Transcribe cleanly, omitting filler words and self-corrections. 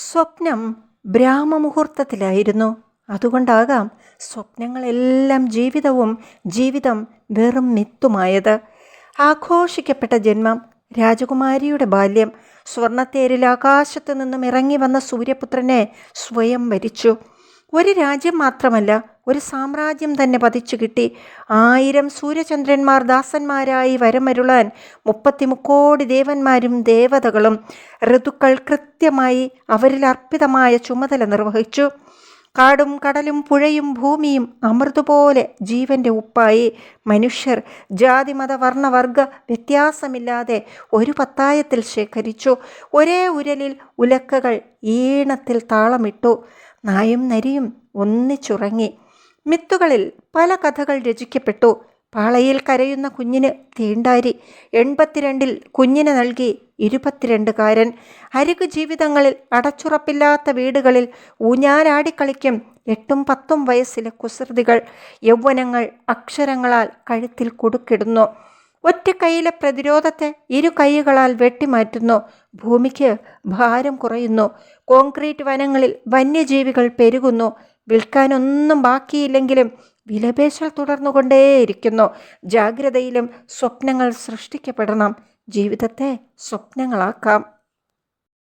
സ്വപ്നം ബ്രാഹ്മമുഹൂർത്തത്തിലായിരുന്നു. അതുകൊണ്ടാകാം സ്വപ്നങ്ങളെല്ലാം ജീവിതവും ജീവിതം വെറും മിത്തുമായത്. ആഘോഷിക്കപ്പെട്ട ജന്മം, രാജകുമാരിയുടെ ബാല്യം, സ്വർണത്തേരിൽ ആകാശത്തു നിന്നും ഇറങ്ങി വന്ന സൂര്യപുത്രനെ സ്വയം വരിച്ചു. ഒരു രാജ്യം മാത്രമല്ല, ഒരു സാമ്രാജ്യം തന്നെ പതിച്ചു കിട്ടി. 1000 സൂര്യചന്ദ്രന്മാർ ദാസന്മാരായി വരമരുളാൻ 33 കോടി ദേവന്മാരും ദേവതകളും. ഋതുക്കൾ കൃത്യമായി അവരിൽ അർപ്പിതമായ ചുമതല നിർവഹിച്ചു. കാടും കടലും പുഴയും ഭൂമിയും അമൃതുപോലെ ജീവൻ്റെ ഉപ്പായി. മനുഷ്യർ ജാതി മത വർണ്ണവർഗ വ്യത്യാസമില്ലാതെ ഒരു പത്തായത്തിൽ ശേഖരിച്ചു. ഒരേ ഉരലിൽ ഉലക്കകൾ ഈണത്തിൽ താളമിട്ടു. നായും നരിയും ഒന്നിച്ചുറങ്ങി. മിത്തുകളിൽ പല കഥകൾ രചിക്കപ്പെട്ടു. പാളയിൽ കരയുന്ന കുഞ്ഞിന് തീണ്ടാരി, 82 കുഞ്ഞിന് നൽകി 22കാരൻ. അരികു ജീവിതങ്ങളിൽ, അടച്ചുറപ്പില്ലാത്ത വീടുകളിൽ ഊഞ്ഞാലാടിക്കളിക്കും 8ഉം 10ഉം വയസ്സിലെ കുസൃതികൾ. യൗവനങ്ങൾ അക്ഷരങ്ങളാൽ കഴുത്തിൽ കുടുക്കിടുന്നു. ഒറ്റ കൈയിലെ പ്രതിരോധത്തെ 2 കൈകളാൽ വെട്ടിമാറ്റുന്നു. ഭൂമിക്ക് ഭാരം കുറയുന്നു. കോൺക്രീറ്റ് വനങ്ങളിൽ വന്യജീവികൾ പെരുകുന്നു. വിൽക്കാനൊന്നും ബാക്കിയില്ലെങ്കിലും വിലപേശൽ തുടർന്നുകൊണ്ടേയിരിക്കുന്നു. ജാഗ്രതയിലും സ്വപ്നങ്ങൾ സൃഷ്ടിക്കപ്പെടണം. ജീവിതത്തെ സ്വപ്നങ്ങളാക്കാം.